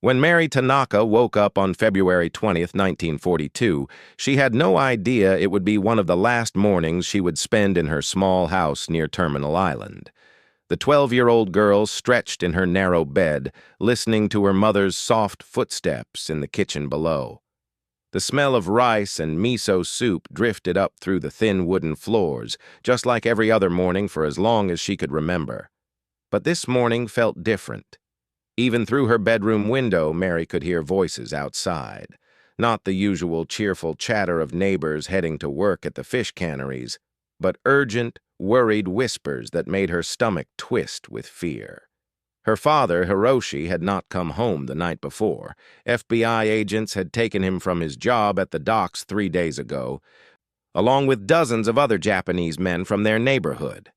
When Mary Tanaka woke up on February 20th, 1942, she had no idea it would be one of the last mornings she would spend in her small house near Terminal Island. The 12-year-old girl stretched in her narrow bed, listening to her mother's soft footsteps in the kitchen below. The smell of rice and miso soup drifted up through the thin wooden floors, just like every other morning for as long as she could remember. But this morning felt different. Even through her bedroom window, Mary could hear voices outside. Not the usual cheerful chatter of neighbors heading to work at the fish canneries, but urgent, worried whispers that made her stomach twist with fear. Her father, Hiroshi, had not come home the night before. FBI agents had taken him from his job at the docks 3 days ago, along with dozens of other Japanese men from their neighborhood.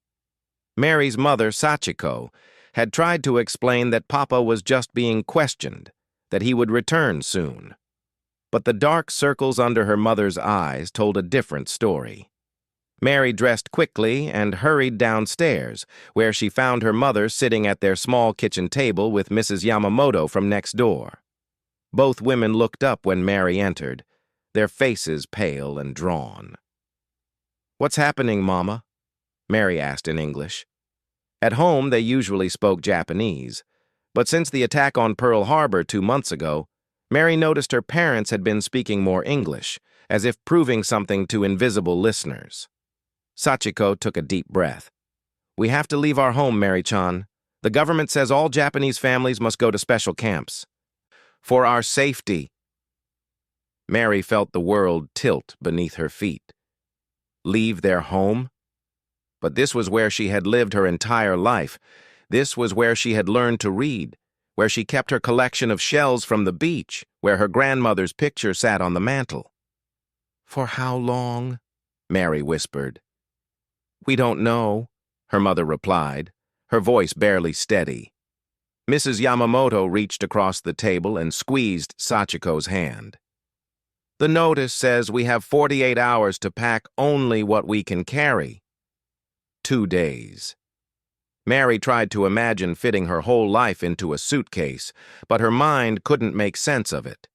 Mary's mother, Sachiko, had tried to explain that Papa was just being questioned, that he would return soon. But the dark circles under her mother's eyes told a different story. Mary dressed quickly and hurried downstairs, where she found her mother sitting at their small kitchen table with Mrs. Yamamoto from next door. Both women looked up when Mary entered, their faces pale and drawn. "What's happening, Mama?" Mary asked in English. At home, they usually spoke Japanese, but since the attack on Pearl Harbor 2 months ago, Mary noticed her parents had been speaking more English, as if proving something to invisible listeners. Sachiko took a deep breath. "We have to leave our home, Mary-chan. The government says all Japanese families must go to special camps. For our safety." Mary felt the world tilt beneath her feet. Leave their home? But this was where she had lived her entire life. This was where she had learned to read, where she kept her collection of shells from the beach, where her grandmother's picture sat on the mantel. "For how long?" Mary whispered. "We don't know," her mother replied, her voice barely steady. Mrs. Yamamoto reached across the table and squeezed Sachiko's hand. "The notice says we have 48 hours to pack only what we can carry." 2 days. Mary tried to imagine fitting her whole life into a suitcase, but her mind couldn't make sense of it.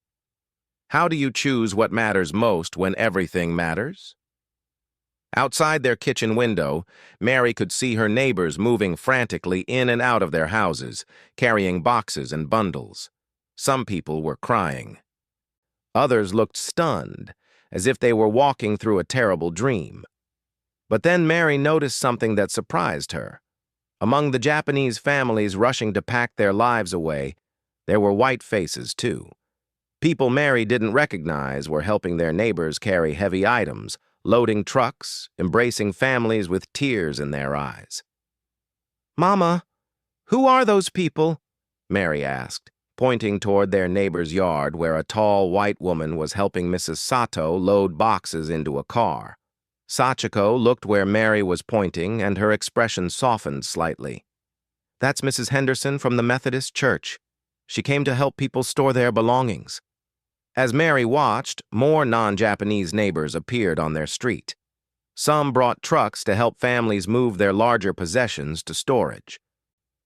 How do you choose what matters most when everything matters? Outside their kitchen window, Mary could see her neighbors moving frantically in and out of their houses, carrying boxes and bundles. Some people were crying. Others looked stunned, as if they were walking through a terrible dream. But then Mary noticed something that surprised her. Among the Japanese families rushing to pack their lives away, there were white faces too. People Mary didn't recognize were helping their neighbors carry heavy items, loading trucks, embracing families with tears in their eyes. "Mama, who are those people?" Mary asked, pointing toward their neighbor's yard where a tall white woman was helping Mrs. Sato load boxes into a car. Sachiko looked where Mary was pointing, and her expression softened slightly. "That's Mrs. Henderson from the Methodist Church. She came to help people store their belongings." As Mary watched, more non-Japanese neighbors appeared on their street. Some brought trucks to help families move their larger possessions to storage.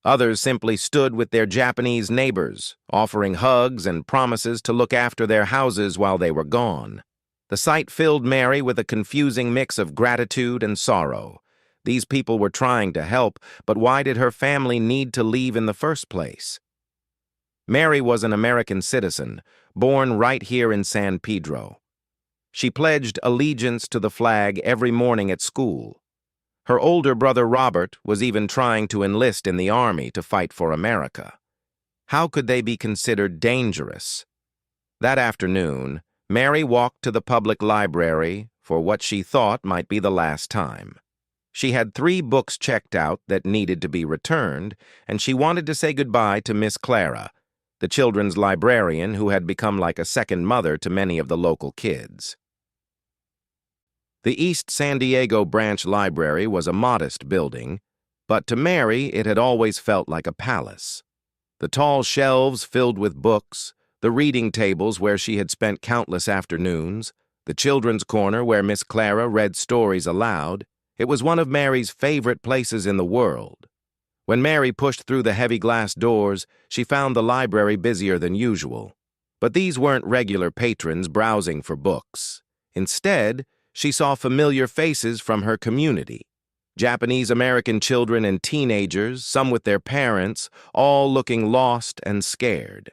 Others simply stood with their Japanese neighbors, offering hugs and promises to look after their houses while they were gone. The sight filled Mary with a confusing mix of gratitude and sorrow. These people were trying to help, but why did her family need to leave in the first place? Mary was an American citizen, born right here in San Pedro. She pledged allegiance to the flag every morning at school. Her older brother Robert was even trying to enlist in the army to fight for America. How could they be considered dangerous? That afternoon, Mary walked to the public library for what she thought might be the last time. She had 3 books checked out that needed to be returned, and she wanted to say goodbye to Miss Clara, the children's librarian who had become like a second mother to many of the local kids. The East San Diego Branch Library was a modest building, but to Mary it had always felt like a palace. The tall shelves filled with books, the reading tables where she had spent countless afternoons, the children's corner where Miss Clara read stories aloud. It was one of Mary's favorite places in the world. When Mary pushed through the heavy glass doors, she found the library busier than usual. But these weren't regular patrons browsing for books. Instead, she saw familiar faces from her community. Japanese-American children and teenagers, some with their parents, all looking lost and scared.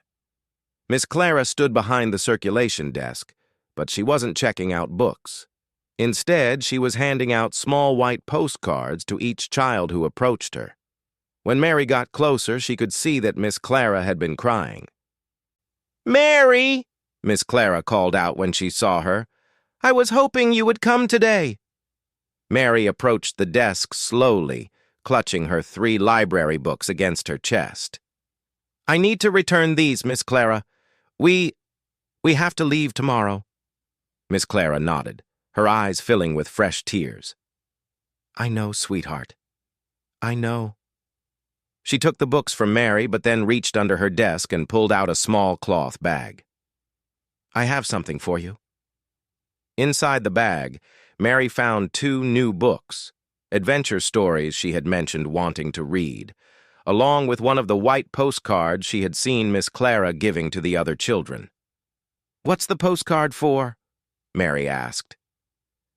Miss Clara stood behind the circulation desk, but she wasn't checking out books. Instead, she was handing out small white postcards to each child who approached her. When Mary got closer, she could see that Miss Clara had been crying. "Mary!" Miss Clara called out when she saw her. "I was hoping you would come today." Mary approached the desk slowly, clutching her 3 library books against her chest. "I need to return these, Miss Clara. We have to leave tomorrow." Miss Clara nodded, her eyes filling with fresh tears. "I know, sweetheart. I know." She took the books from Mary, but then reached under her desk and pulled out a small cloth bag. "I have something for you." Inside the bag, Mary found 2 new books, adventure stories she had mentioned wanting to read, along with one of the white postcards she had seen Miss Clara giving to the other children. "What's the postcard for?" Mary asked.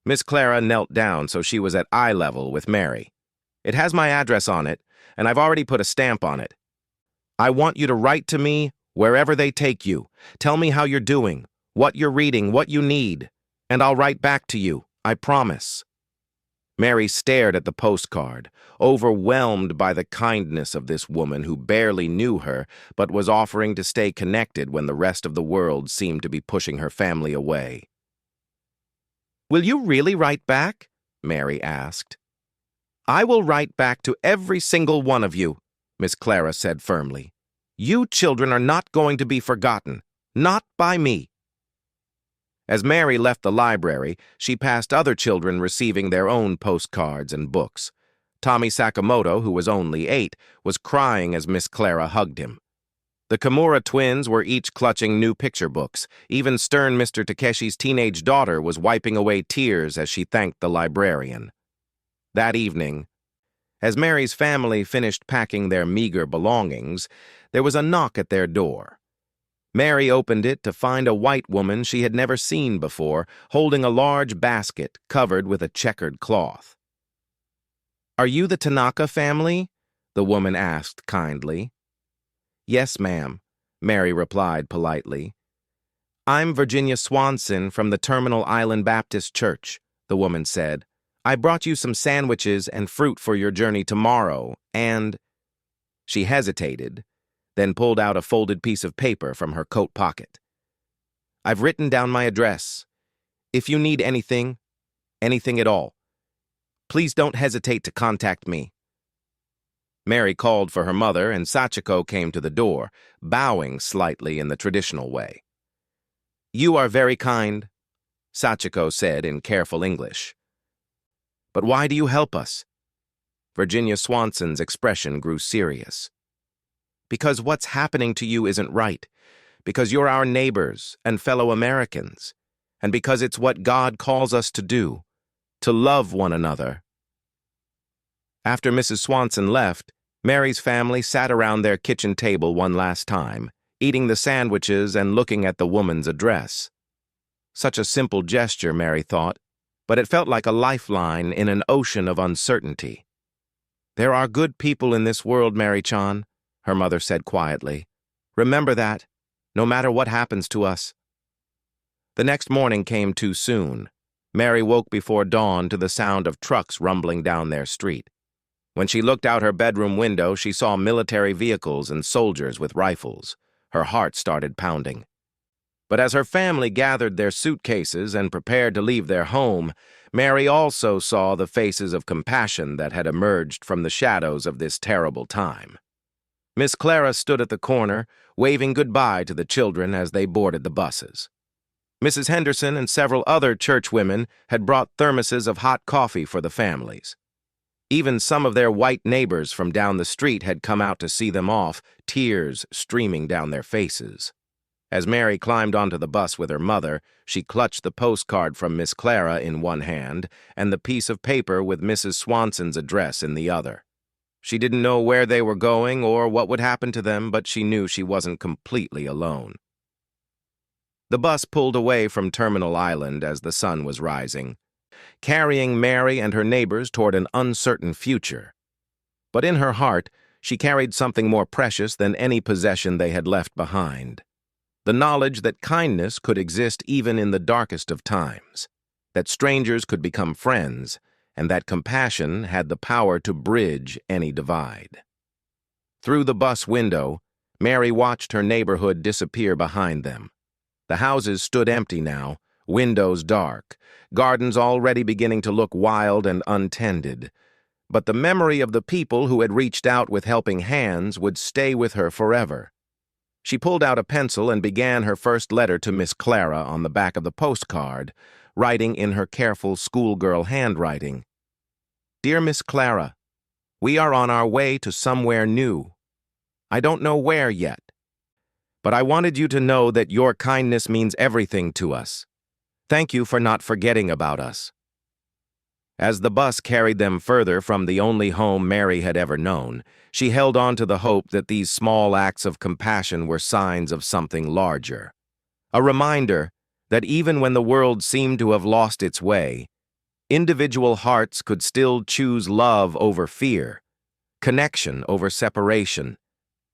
Miss Clara knelt down so she was at eye level with Mary. "It has my address on it, and I've already put a stamp on it. I want you to write to me wherever they take you. Tell me how you're doing, what you're reading, what you need, and I'll write back to you, I promise." Mary stared at the postcard, overwhelmed by the kindness of this woman who barely knew her but was offering to stay connected when the rest of the world seemed to be pushing her family away. "Will you really write back?" Mary asked. "I will write back to every single one of you," Miss Clara said firmly. "You children are not going to be forgotten, not by me." As Mary left the library, she passed other children receiving their own postcards and books. Tommy Sakamoto, who was only 8, was crying as Miss Clara hugged him. The Kimura twins were each clutching new picture books. Even stern Mr. Takeshi's teenage daughter was wiping away tears as she thanked the librarian. That evening, as Mary's family finished packing their meager belongings, there was a knock at their door. Mary opened it to find a white woman she had never seen before, holding a large basket covered with a checkered cloth. "Are you the Tanaka family?" the woman asked kindly. "Yes, ma'am," Mary replied politely. "I'm Virginia Swanson from the Terminal Island Baptist Church," the woman said. "I brought you some sandwiches and fruit for your journey tomorrow, and—" She hesitated, then pulled out a folded piece of paper from her coat pocket. "I've written down my address. If you need anything at all, please don't hesitate to contact me." Mary called for her mother, and Sachiko came to the door, bowing slightly in the traditional way. "You are very kind," Sachiko said in careful English. "But why do you help us?" Virginia Swanson's expression grew serious. "Because what's happening to you isn't right, because you're our neighbors and fellow Americans, and because it's what God calls us to do, to love one another." After Mrs. Swanson left, Mary's family sat around their kitchen table one last time, eating the sandwiches and looking at the woman's address. Such a simple gesture, Mary thought, but it felt like a lifeline in an ocean of uncertainty. "There are good people in this world, Mary-chan," her mother said quietly. "Remember that, no matter what happens to us." The next morning came too soon. Mary woke before dawn to the sound of trucks rumbling down their street. When she looked out her bedroom window, she saw military vehicles and soldiers with rifles. Her heart started pounding. But as her family gathered their suitcases and prepared to leave their home, Mary also saw the faces of compassion that had emerged from the shadows of this terrible time. Miss Clara stood at the corner, waving goodbye to the children as they boarded the buses. Mrs. Henderson and several other churchwomen had brought thermoses of hot coffee for the families. Even some of their white neighbors from down the street had come out to see them off, tears streaming down their faces. As Mary climbed onto the bus with her mother, she clutched the postcard from Miss Clara in one hand and the piece of paper with Mrs. Swanson's address in the other. She didn't know where they were going or what would happen to them, but she knew she wasn't completely alone. The bus pulled away from Terminal Island as the sun was rising, carrying Mary and her neighbors toward an uncertain future. But in her heart, she carried something more precious than any possession they had left behind. The knowledge that kindness could exist even in the darkest of times, that strangers could become friends, and that compassion had the power to bridge any divide. Through the bus window, Mary watched her neighborhood disappear behind them. The houses stood empty now, windows dark, gardens already beginning to look wild and untended. But the memory of the people who had reached out with helping hands would stay with her forever. She pulled out a pencil and began her first letter to Miss Clara on the back of the postcard, writing in her careful schoolgirl handwriting. Dear Miss Clara, we are on our way to somewhere new. I don't know where yet, but I wanted you to know that your kindness means everything to us. Thank you for not forgetting about us. As the bus carried them further from the only home Mary had ever known, she held on to the hope that these small acts of compassion were signs of something larger. A reminder that even when the world seemed to have lost its way, individual hearts could still choose love over fear, connection over separation,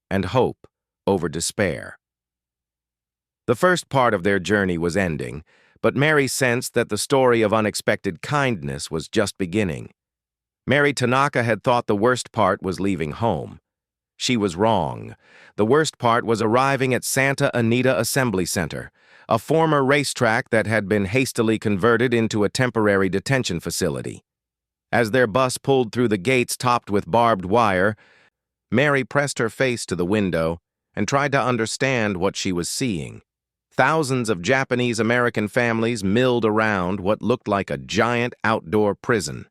and hope over despair. The first part of their journey was ending, but Mary sensed that the story of unexpected kindness was just beginning. Mary Tanaka had thought the worst part was leaving home. She was wrong. The worst part was arriving at Santa Anita Assembly Center, a former racetrack that had been hastily converted into a temporary detention facility. As their bus pulled through the gates topped with barbed wire, Mary pressed her face to the window and tried to understand what she was seeing. Thousands of Japanese-American families milled around what looked like a giant outdoor prison.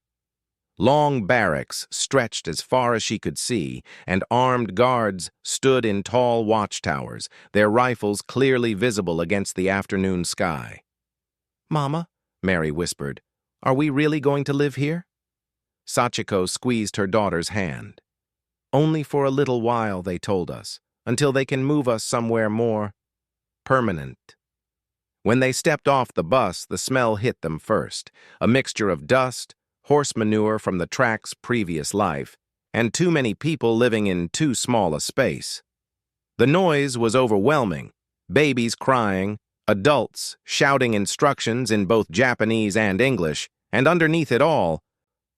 Long barracks stretched as far as she could see, and armed guards stood in tall watchtowers, their rifles clearly visible against the afternoon sky. "Mama," Mary whispered, "are we really going to live here?" Sachiko squeezed her daughter's hand. "Only for a little while," they told us, "until they can move us somewhere more permanent." When they stepped off the bus, the smell hit them first, a mixture of dust, horse manure from the track's previous life, and too many people living in too small a space. The noise was overwhelming, babies crying, adults shouting instructions in both Japanese and English, and underneath it all,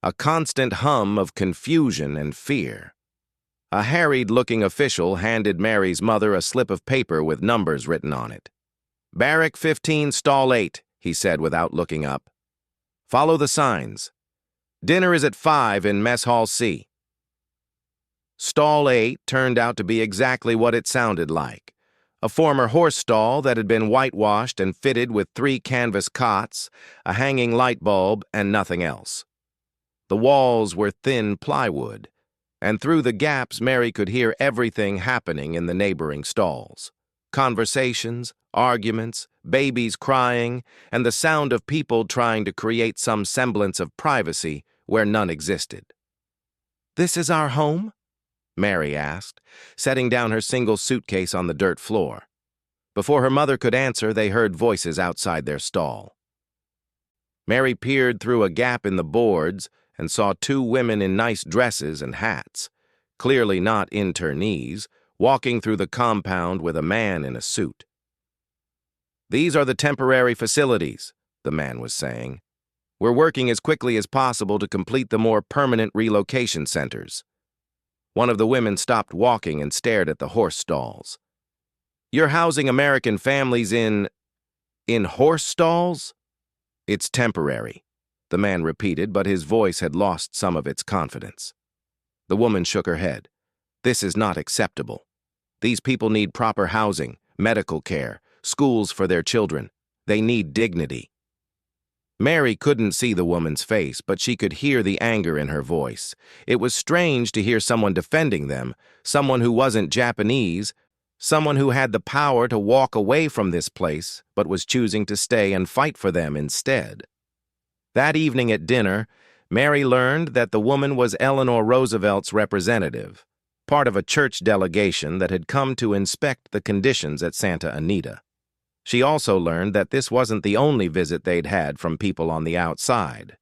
a constant hum of confusion and fear. A harried-looking official handed Mary's mother a slip of paper with numbers written on it. "Barrack 15, Stall 8, he said without looking up. "Follow the signs. Dinner is at 5 in Mess Hall C." Stall 8 turned out to be exactly what it sounded like. A former horse stall that had been whitewashed and fitted with 3 canvas cots, a hanging light bulb, and nothing else. The walls were thin plywood, and through the gaps Mary could hear everything happening in the neighboring stalls. Conversations, arguments, babies crying, and the sound of people trying to create some semblance of privacy where none existed. "This is our home?" Mary asked, setting down her single suitcase on the dirt floor. Before her mother could answer, they heard voices outside their stall. Mary peered through a gap in the boards and saw 2 women in nice dresses and hats, clearly not internees, walking through the compound with a man in a suit. "These are the temporary facilities," the man was saying. "We're working as quickly as possible to complete the more permanent relocation centers." One of the women stopped walking and stared at the horse stalls. "You're housing American families in horse stalls?" "It's temporary," the man repeated, but his voice had lost some of its confidence. The woman shook her head. "This is not acceptable. These people need proper housing, medical care, schools for their children. They need dignity." Mary couldn't see the woman's face, but she could hear the anger in her voice. It was strange to hear someone defending them, someone who wasn't Japanese, someone who had the power to walk away from this place, but was choosing to stay and fight for them instead. That evening at dinner, Mary learned that the woman was Eleanor Roosevelt's representative, part of a church delegation that had come to inspect the conditions at Santa Anita. She also learned that this wasn't the only visit they'd had from people on the outside.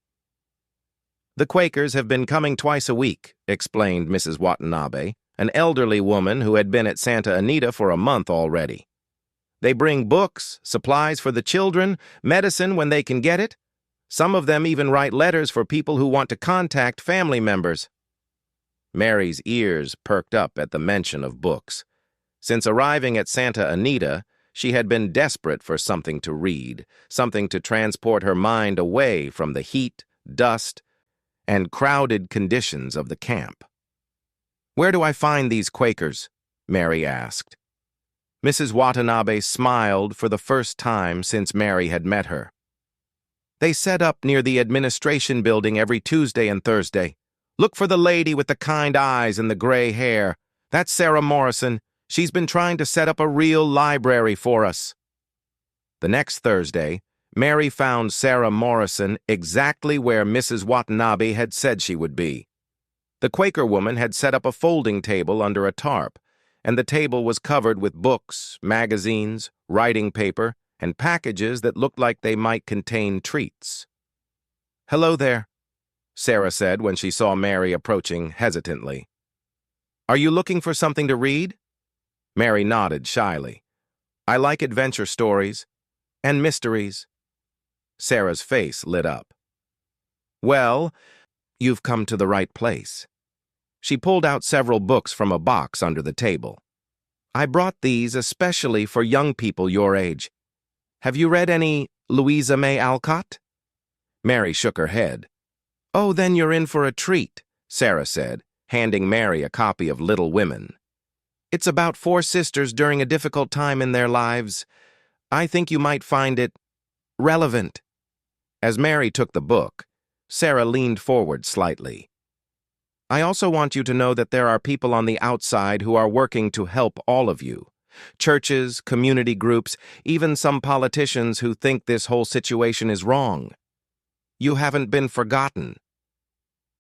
"The Quakers have been coming twice a week," explained Mrs. Watanabe, an elderly woman who had been at Santa Anita for a month already. "They bring books, supplies for the children, medicine when they can get it. Some of them even write letters for people who want to contact family members." Mary's ears perked up at the mention of books. Since arriving at Santa Anita, she had been desperate for something to read, something to transport her mind away from the heat, dust, and crowded conditions of the camp. "Where do I find these Quakers?" Mary asked. Mrs. Watanabe smiled for the first time since Mary had met her. "They set up near the administration building every Tuesday and Thursday. Look for the lady with the kind eyes and the gray hair. That's Sarah Morrison. She's been trying to set up a real library for us." The next Thursday, Mary found Sarah Morrison exactly where Mrs. Watanabe had said she would be. The Quaker woman had set up a folding table under a tarp, and the table was covered with books, magazines, writing paper, and packages that looked like they might contain treats. "Hello there," Sarah said when she saw Mary approaching hesitantly. "Are you looking for something to read?" Mary nodded shyly. "I like adventure stories and mysteries." Sarah's face lit up. "Well, you've come to the right place." She pulled out several books from a box under the table. "I brought these especially for young people your age. Have you read any Louisa May Alcott?" Mary shook her head. "Oh, then you're in for a treat," Sarah said, handing Mary a copy of Little Women. "It's about 4 sisters during a difficult time in their lives. I think you might find it relevant." As Mary took the book, Sarah leaned forward slightly. "I also want you to know that there are people on the outside who are working to help all of you. Churches, community groups, even some politicians who think this whole situation is wrong. You haven't been forgotten."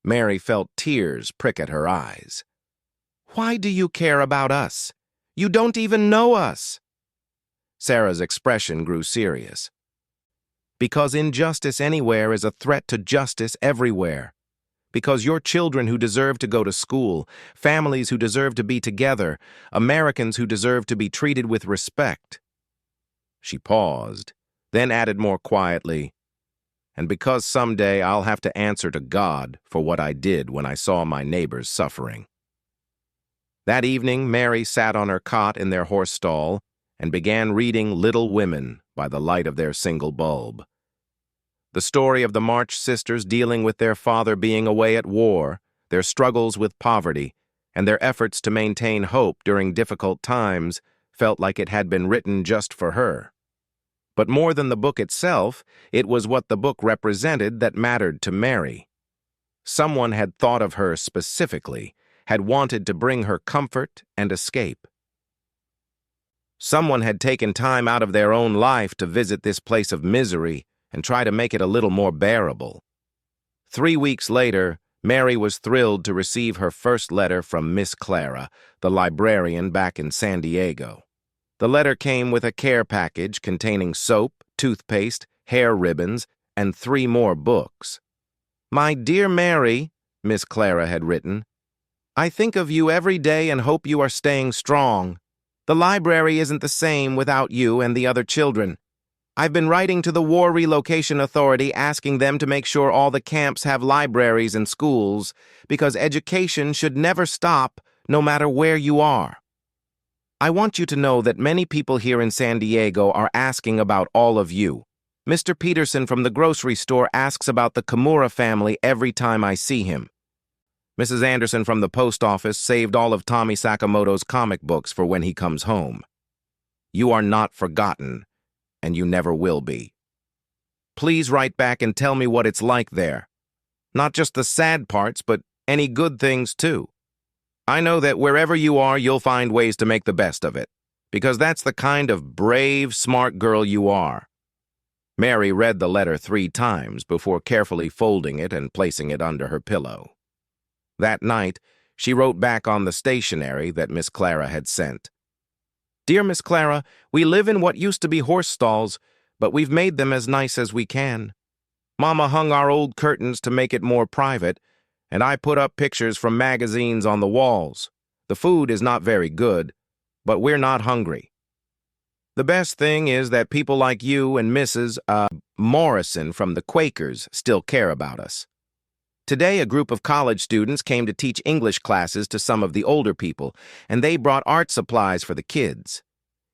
Mary felt tears prick at her eyes. "Why do you care about us? You don't even know us." Sarah's expression grew serious. "Because injustice anywhere is a threat to justice everywhere. Because your children who deserve to go to school, families who deserve to be together, Americans who deserve to be treated with respect." She paused, then added more quietly, "And because someday I'll have to answer to God for what I did when I saw my neighbors suffering." That evening, Mary sat on her cot in their horse stall and began reading Little Women by the light of their single bulb. The story of the March sisters dealing with their father being away at war, their struggles with poverty, and their efforts to maintain hope during difficult times felt like it had been written just for her. But more than the book itself, it was what the book represented that mattered to Mary. Someone had thought of her specifically, had wanted to bring her comfort and escape. Someone had taken time out of their own life to visit this place of misery and try to make it a little more bearable. 3 weeks later, Mary was thrilled to receive her first letter from Miss Clara, the librarian back in San Diego. The letter came with a care package containing soap, toothpaste, hair ribbons, and 3 more books. "My dear Mary," Miss Clara had written, "I think of you every day and hope you are staying strong. The library isn't the same without you and the other children. I've been writing to the War Relocation Authority asking them to make sure all the camps have libraries and schools, because education should never stop, no matter where you are. I want you to know that many people here in San Diego are asking about all of you. Mr. Peterson from the grocery store asks about the Kimura family every time I see him. Mrs. Anderson from the post office saved all of Tommy Sakamoto's comic books for when he comes home. You are not forgotten, and you never will be. Please write back and tell me what it's like there. Not just the sad parts, but any good things too. I know that wherever you are, you'll find ways to make the best of it, because that's the kind of brave, smart girl you are. Mary read the letter 3 times before carefully folding it and placing it under her pillow. That night, she wrote back on the stationery that Miss Clara had sent. "Dear Miss Clara, we live in what used to be horse stalls, but we've made them as nice as we can. Mama hung our old curtains to make it more private, and I put up pictures from magazines on the walls. The food is not very good, but we're not hungry. The best thing is that people like you and Mrs. Morrison from the Quakers still care about us. Today, a group of college students came to teach English classes to some of the older people, and they brought art supplies for the kids.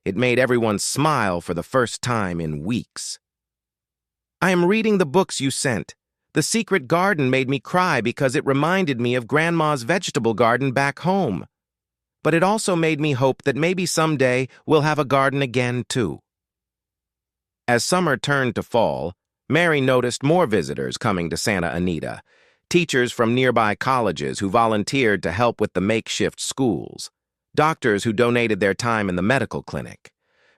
It made everyone smile for the first time in weeks. I am reading the books you sent. The Secret Garden made me cry because it reminded me of Grandma's vegetable garden back home. But it also made me hope that maybe someday we'll have a garden again, too." As summer turned to fall, Mary noticed more visitors coming to Santa Anita, teachers from nearby colleges who volunteered to help with the makeshift schools, doctors who donated their time in the medical clinic,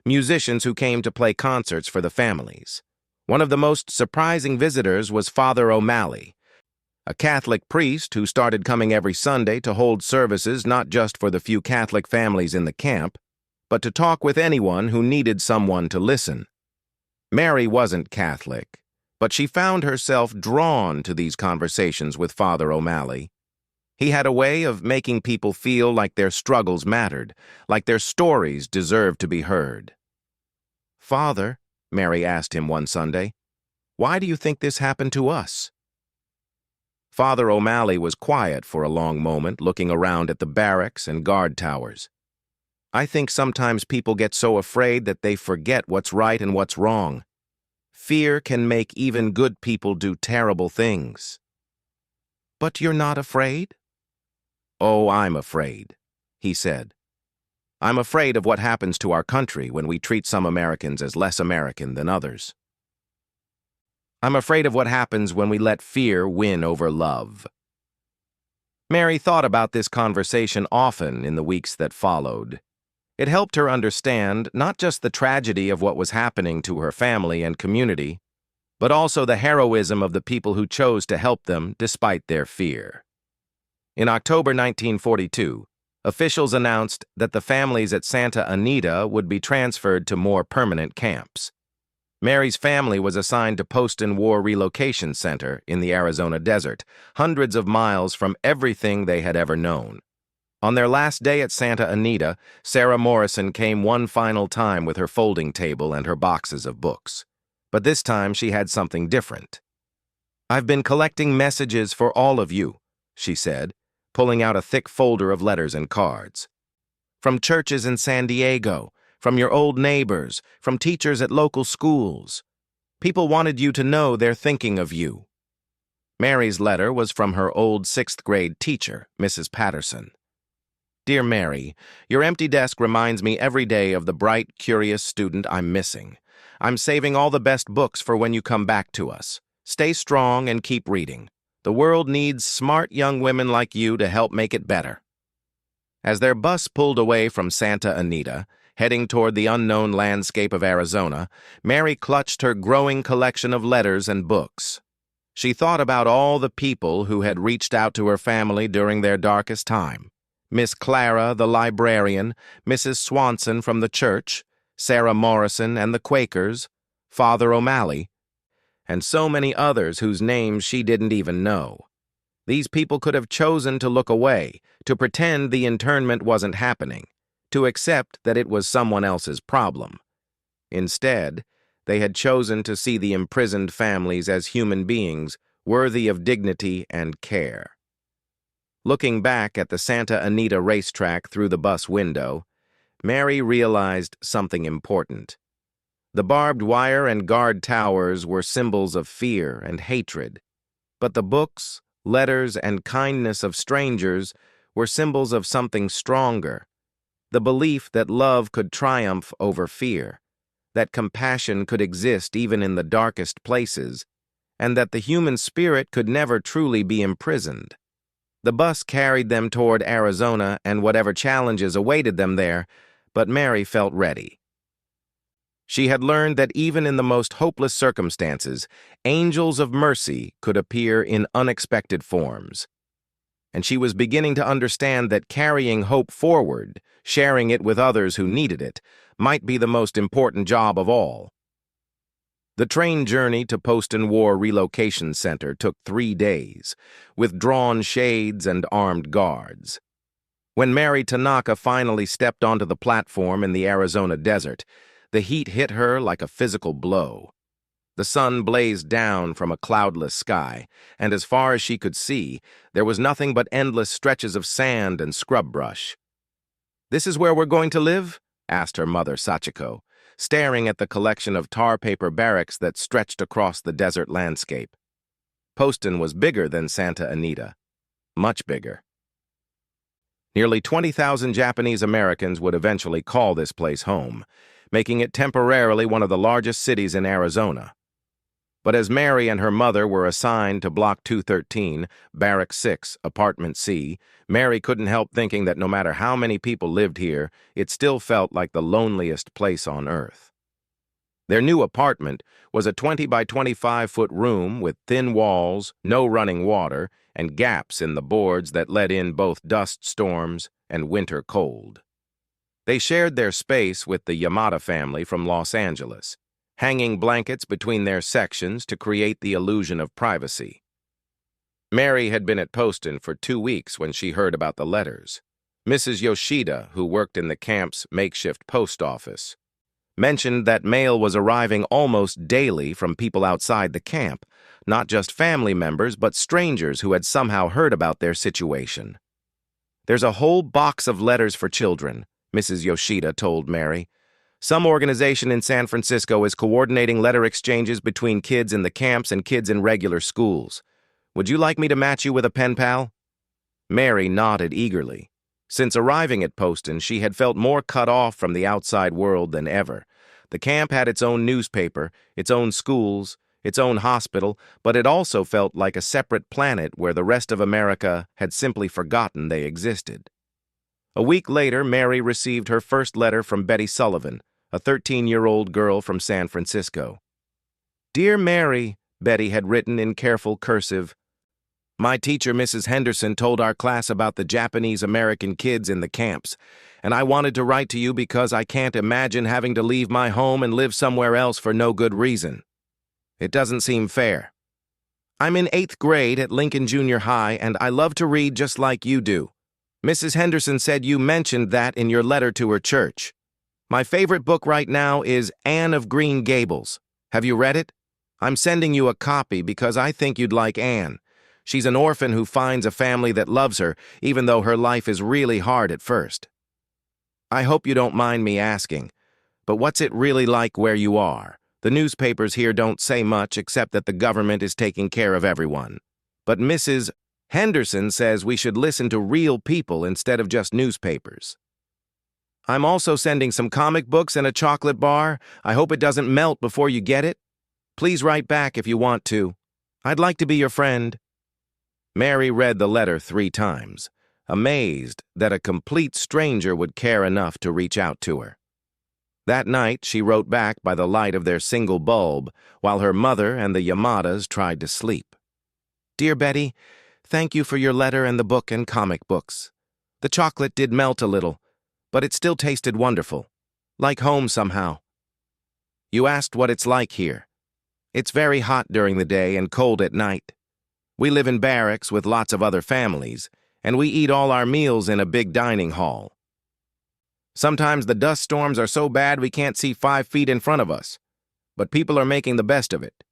musicians who came to play concerts for the families. One of the most surprising visitors was Father O'Malley, a Catholic priest who started coming every Sunday to hold services not just for the few Catholic families in the camp, but to talk with anyone who needed someone to listen. Mary wasn't Catholic, but she found herself drawn to these conversations with Father O'Malley. He had a way of making people feel like their struggles mattered, like their stories deserved to be heard. "Father," Mary asked him one Sunday, "why do you think this happened to us?" Father O'Malley was quiet for a long moment, looking around at the barracks and guard towers. "I think sometimes people get so afraid that they forget what's right and what's wrong. Fear can make even good people do terrible things." "But you're not afraid?" "Oh, I'm afraid," he said. "I'm afraid of what happens to our country when we treat some Americans as less American than others. I'm afraid of what happens when we let fear win over love." Mary thought about this conversation often in the weeks that followed. It helped her understand not just the tragedy of what was happening to her family and community, but also the heroism of the people who chose to help them despite their fear. In October 1942, officials announced that the families at Santa Anita would be transferred to more permanent camps. Mary's family was assigned to Poston War Relocation Center in the Arizona desert, hundreds of miles from everything they had ever known. On their last day at Santa Anita, Sarah Morrison came one final time with her folding table and her boxes of books. But this time she had something different. "I've been collecting messages for all of you," she said, pulling out a thick folder of letters and cards. "From churches in San Diego, from your old neighbors, from teachers at local schools. People wanted you to know they're thinking of you." Mary's letter was from her old 6th grade teacher, Mrs. Patterson. "Dear Mary, your empty desk reminds me every day of the bright, curious student I'm missing. I'm saving all the best books for when you come back to us. Stay strong and keep reading. The world needs smart young women like you to help make it better." As their bus pulled away from Santa Anita, heading toward the unknown landscape of Arizona, Mary clutched her growing collection of letters and books. She thought about all the people who had reached out to her family during their darkest time. Miss Clara, the librarian, Mrs. Swanson from the church, Sarah Morrison and the Quakers, Father O'Malley, and so many others whose names she didn't even know. These people could have chosen to look away, to pretend the internment wasn't happening, to accept that it was someone else's problem. Instead, they had chosen to see the imprisoned families as human beings worthy of dignity and care. Looking back at the Santa Anita racetrack through the bus window, Mary realized something important. The barbed wire and guard towers were symbols of fear and hatred, but the books, letters, and kindness of strangers were symbols of something stronger. The belief that love could triumph over fear, that compassion could exist even in the darkest places, and that the human spirit could never truly be imprisoned. The bus carried them toward Arizona and whatever challenges awaited them there, but Mary felt ready. She had learned that even in the most hopeless circumstances, angels of mercy could appear in unexpected forms. And she was beginning to understand that carrying hope forward, sharing it with others who needed it, might be the most important job of all. The train journey to Poston War Relocation Center took 3 days, with drawn shades and armed guards. When Mary Tanaka finally stepped onto the platform in the Arizona desert, the heat hit her like a physical blow. The sun blazed down from a cloudless sky, and as far as she could see, there was nothing but endless stretches of sand and scrub brush. "This is where we're going to live?" asked her mother, Sachiko, staring at the collection of tar paper barracks that stretched across the desert landscape. Poston was bigger than Santa Anita. Much bigger. Nearly 20,000 Japanese Americans would eventually call this place home, making it temporarily one of the largest cities in Arizona. But as Mary and her mother were assigned to Block 213, Barrack 6, Apartment C, Mary couldn't help thinking that no matter how many people lived here, it still felt like the loneliest place on earth. Their new apartment was a 20 by 25-foot room with thin walls, no running water, and gaps in the boards that let in both dust storms and winter cold. They shared their space with the Yamada family from Los Angeles, hanging blankets between their sections to create the illusion of privacy. Mary had been at Poston for 2 weeks when she heard about the letters. Mrs. Yoshida, who worked in the camp's makeshift post office, mentioned that mail was arriving almost daily from people outside the camp, not just family members, but strangers who had somehow heard about their situation. "There's a whole box of letters for children," Mrs. Yoshida told Mary. "Some organization in San Francisco is coordinating letter exchanges between kids in the camps and kids in regular schools. Would you like me to match you with a pen pal?" Mary nodded eagerly. Since arriving at Poston, she had felt more cut off from the outside world than ever. The camp had its own newspaper, its own schools, its own hospital, but it also felt like a separate planet where the rest of America had simply forgotten they existed. A week later, Mary received her first letter from Betty Sullivan, a 13-year-old girl from San Francisco. "Dear Mary," Betty had written in careful cursive, "my teacher, Mrs. Henderson, told our class about the Japanese-American kids in the camps, and I wanted to write to you because I can't imagine having to leave my home and live somewhere else for no good reason. It doesn't seem fair. I'm in 8th grade at Lincoln Junior High, and I love to read just like you do. Mrs. Henderson said you mentioned that in your letter to her church. My favorite book right now is Anne of Green Gables. Have you read it? I'm sending you a copy because I think you'd like Anne. She's an orphan who finds a family that loves her, even though her life is really hard at first. I hope you don't mind me asking, but what's it really like where you are? The newspapers here don't say much except that the government is taking care of everyone. But Mrs. Henderson says we should listen to real people instead of just newspapers. I'm also sending some comic books and a chocolate bar. I hope it doesn't melt before you get it. Please write back if you want to. I'd like to be your friend." Mary read the letter 3 times, amazed that a complete stranger would care enough to reach out to her. That night, she wrote back by the light of their single bulb, while her mother and the Yamadas tried to sleep. "Dear Betty, thank you for your letter and the book and comic books. The chocolate did melt a little, but it still tasted wonderful, like home somehow. You asked what it's like here. It's very hot during the day and cold at night. We live in barracks with lots of other families, and we eat all our meals in a big dining hall. Sometimes the dust storms are so bad we can't see 5 feet in front of us, but people are making the best of it.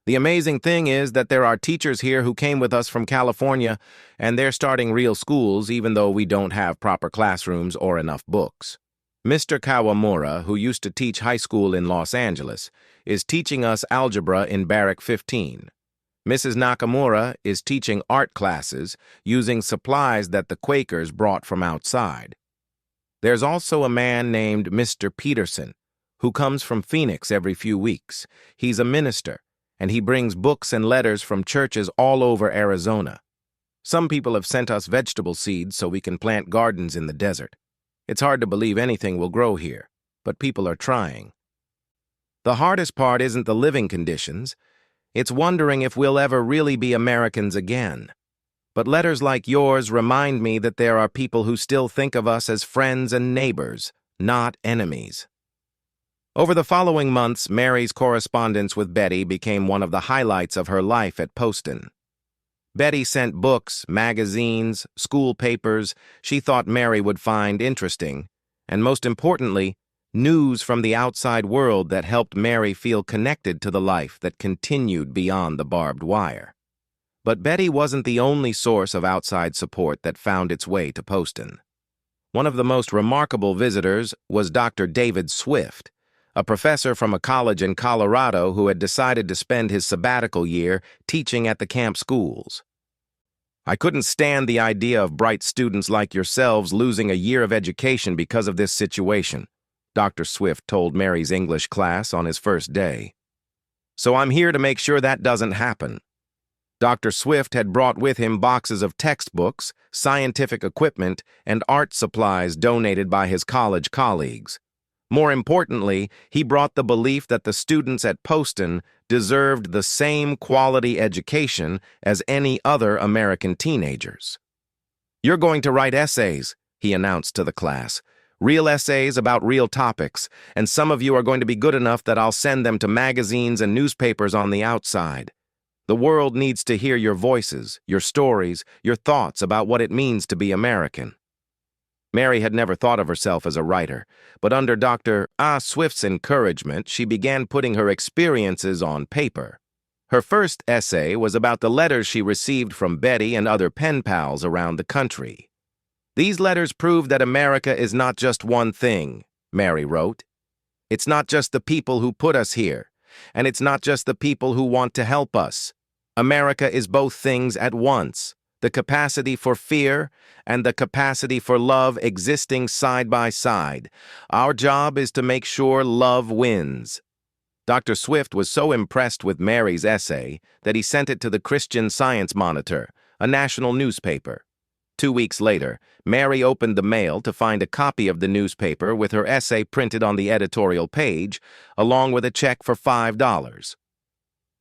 The amazing thing is that there are teachers here who came with us from California, and they're starting real schools even though we don't have proper classrooms or enough books. Mr. Kawamura, who used to teach high school in Los Angeles, is teaching us algebra in Barrack 15. Mrs. Nakamura is teaching art classes using supplies that the Quakers brought from outside. There's also a man named Mr. Peterson, who comes from Phoenix every few weeks. He's a minister, and he brings books and letters from churches all over Arizona. Some people have sent us vegetable seeds so we can plant gardens in the desert. It's hard to believe anything will grow here, but people are trying. The hardest part isn't the living conditions. It's wondering if we'll ever really be Americans again. But letters like yours remind me that there are people who still think of us as friends and neighbors, not enemies. Over the following months, Mary's correspondence with Betty became one of the highlights of her life at Poston. Betty sent books, magazines, school papers she thought Mary would find interesting, and most importantly, news from the outside world that helped Mary feel connected to the life that continued beyond the barbed wire. But Betty wasn't the only source of outside support that found its way to Poston. One of the most remarkable visitors was Dr. David Swift, a professor from a college in Colorado who had decided to spend his sabbatical year teaching at the camp schools. "I couldn't stand the idea of bright students like yourselves losing a year of education because of this situation," Dr. Swift told Mary's English class on his first day. "So I'm here to make sure that doesn't happen." Dr. Swift had brought with him boxes of textbooks, scientific equipment, and art supplies donated by his college colleagues. More importantly, he brought the belief that the students at Poston deserved the same quality education as any other American teenagers. "You're going to write essays," he announced to the class. "Real essays about real topics, and some of you are going to be good enough that I'll send them to magazines and newspapers on the outside. The world needs to hear your voices, your stories, your thoughts about what it means to be American." Mary had never thought of herself as a writer, but under Dr. Swift's encouragement, she began putting her experiences on paper. Her first essay was about the letters she received from Betty and other pen pals around the country. "These letters prove that America is not just one thing," Mary wrote. "It's not just the people who put us here, and it's not just the people who want to help us. America is both things at once, the capacity for fear and the capacity for love existing side by side. Our job is to make sure love wins." Dr. Swift was so impressed with Mary's essay that he sent it to the Christian Science Monitor, a national newspaper. 2 weeks later, Mary opened the mail to find a copy of the newspaper with her essay printed on the editorial page, along with a check for $5.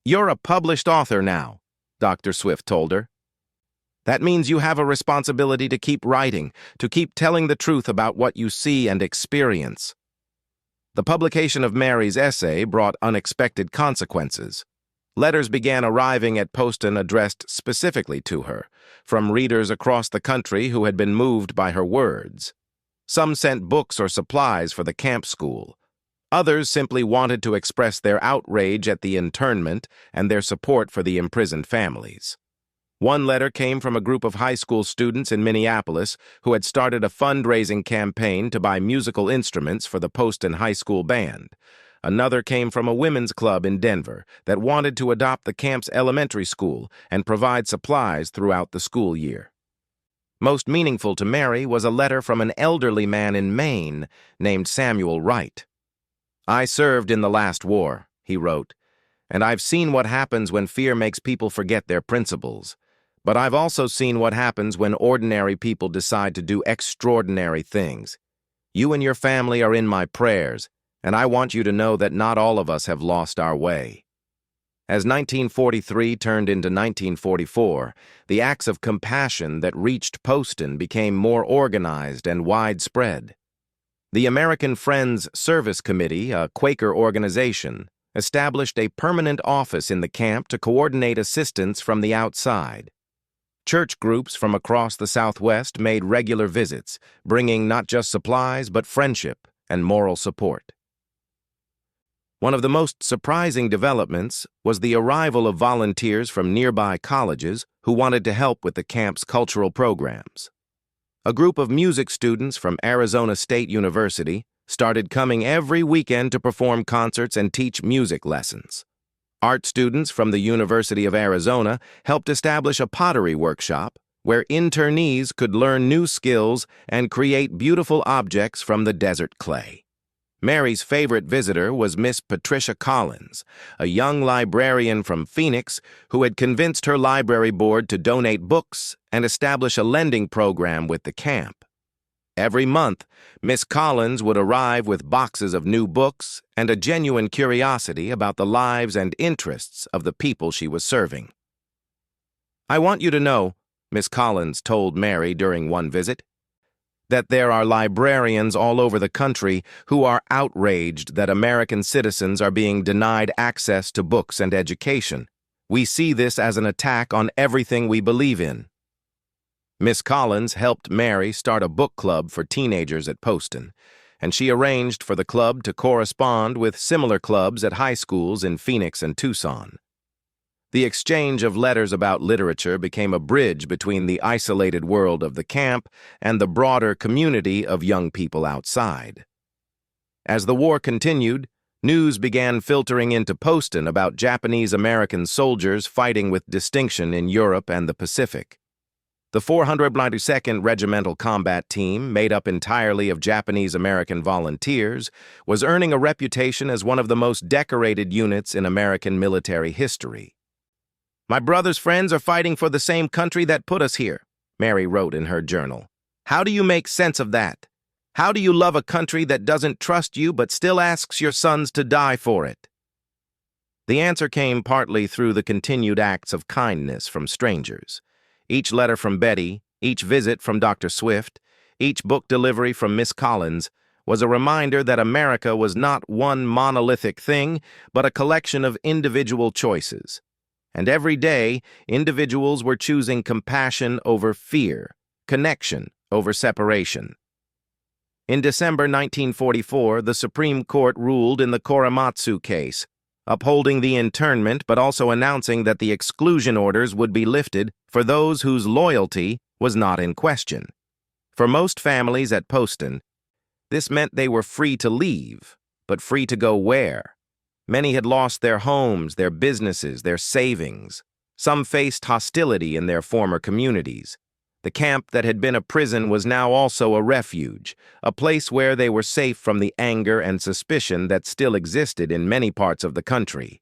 "You're a published author now," Dr. Swift told her. "That means you have a responsibility to keep writing, to keep telling the truth about what you see and experience." The publication of Mary's essay brought unexpected consequences. Letters began arriving at Poston addressed specifically to her, from readers across the country who had been moved by her words. Some sent books or supplies for the camp school. Others simply wanted to express their outrage at the internment and their support for the imprisoned families. One letter came from a group of high school students in Minneapolis who had started a fundraising campaign to buy musical instruments for the Poston High School band. Another came from a women's club in Denver that wanted to adopt the camp's elementary school and provide supplies throughout the school year. Most meaningful to Mary was a letter from an elderly man in Maine named Samuel Wright. "I served in the last war," he wrote, "and I've seen what happens when fear makes people forget their principles. But I've also seen what happens when ordinary people decide to do extraordinary things. You and your family are in my prayers, and I want you to know that not all of us have lost our way." As 1943 turned into 1944, the acts of compassion that reached Poston became more organized and widespread. The American Friends Service Committee, a Quaker organization, established a permanent office in the camp to coordinate assistance from the outside. Church groups from across the Southwest made regular visits, bringing not just supplies but friendship and moral support. One of the most surprising developments was the arrival of volunteers from nearby colleges who wanted to help with the camp's cultural programs. A group of music students from Arizona State University started coming every weekend to perform concerts and teach music lessons. Art students from the University of Arizona helped establish a pottery workshop where internees could learn new skills and create beautiful objects from the desert clay. Mary's favorite visitor was Miss Patricia Collins, a young librarian from Phoenix who had convinced her library board to donate books and establish a lending program with the camp. Every month, Miss Collins would arrive with boxes of new books and a genuine curiosity about the lives and interests of the people she was serving. "I want you to know," Miss Collins told Mary during one visit, "that there are librarians all over the country who are outraged that American citizens are being denied access to books and education. We see this as an attack on everything we believe in." Miss Collins helped Mary start a book club for teenagers at Poston, and she arranged for the club to correspond with similar clubs at high schools in Phoenix and Tucson. The exchange of letters about literature became a bridge between the isolated world of the camp and the broader community of young people outside. As the war continued, news began filtering into Poston about Japanese-American soldiers fighting with distinction in Europe and the Pacific. The 492nd Regimental Combat Team, made up entirely of Japanese-American volunteers, was earning a reputation as one of the most decorated units in American military history. "My brother's friends are fighting for the same country that put us here," Mary wrote in her journal. "How do you make sense of that? How do you love a country that doesn't trust you but still asks your sons to die for it?" The answer came partly through the continued acts of kindness from strangers. Each letter from Betty, each visit from Dr. Swift, each book delivery from Miss Collins was a reminder that America was not one monolithic thing, but a collection of individual choices. And every day, individuals were choosing compassion over fear, connection over separation. In December 1944, the Supreme Court ruled in the Korematsu case, upholding the internment but also announcing that the exclusion orders would be lifted for those whose loyalty was not in question. For most families at Poston, this meant they were free to leave, but free to go where? Many had lost their homes, their businesses, their savings. Some faced hostility in their former communities. The camp that had been a prison was now also a refuge, a place where they were safe from the anger and suspicion that still existed in many parts of the country.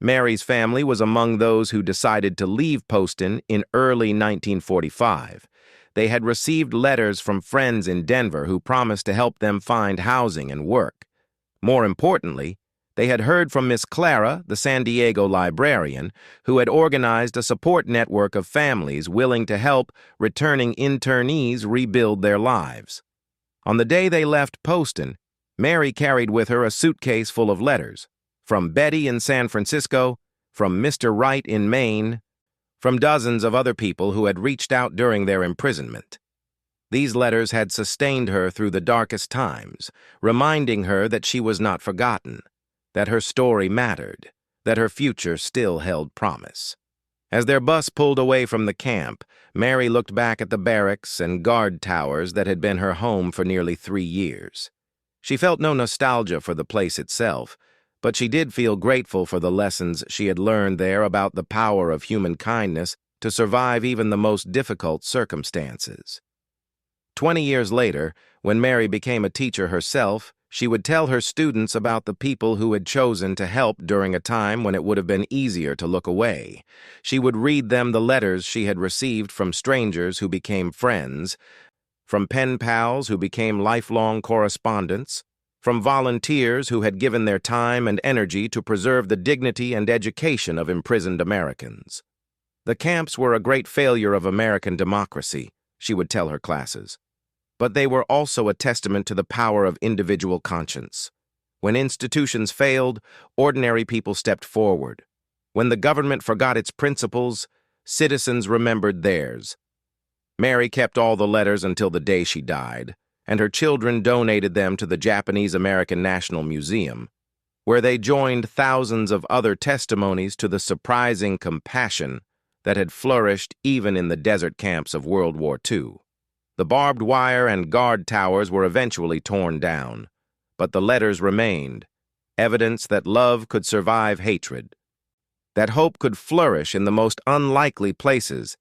Mary's family was among those who decided to leave Poston in early 1945. They had received letters from friends in Denver who promised to help them find housing and work. More importantly, they had heard from Miss Clara, the San Diego librarian, who had organized a support network of families willing to help returning internees rebuild their lives. On the day they left Poston, Mary carried with her a suitcase full of letters, from Betty in San Francisco, from Mr. Wright in Maine, from dozens of other people who had reached out during their imprisonment. These letters had sustained her through the darkest times, reminding her that she was not forgotten, that her story mattered, that her future still held promise. As their bus pulled away from the camp, Mary looked back at the barracks and guard towers that had been her home for nearly 3 years. She felt no nostalgia for the place itself, but she did feel grateful for the lessons she had learned there about the power of human kindness to survive even the most difficult circumstances. 20 years later, when Mary became a teacher herself, she would tell her students about the people who had chosen to help during a time when it would have been easier to look away. She would read them the letters she had received from strangers who became friends, from pen pals who became lifelong correspondents, from volunteers who had given their time and energy to preserve the dignity and education of imprisoned Americans. The camps were a great failure of American democracy, she would tell her classes. But they were also a testament to the power of individual conscience. When institutions failed, ordinary people stepped forward. When the government forgot its principles, citizens remembered theirs. Mary kept all the letters until the day she died, and her children donated them to the Japanese-American National Museum, where they joined thousands of other testimonies to the surprising compassion that had flourished even in the desert camps of World War II. The barbed wire and guard towers were eventually torn down, but the letters remained, evidence that love could survive hatred, that hope could flourish in the most unlikely places,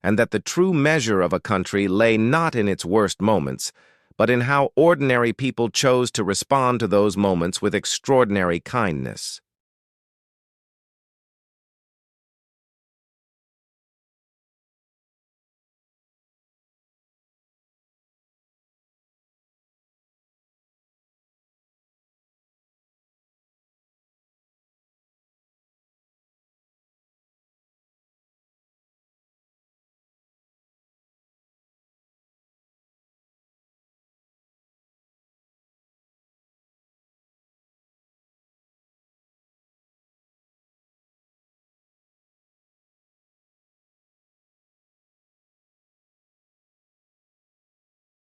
and that the true measure of a country lay not in its worst moments, but in how ordinary people chose to respond to those moments with extraordinary kindness.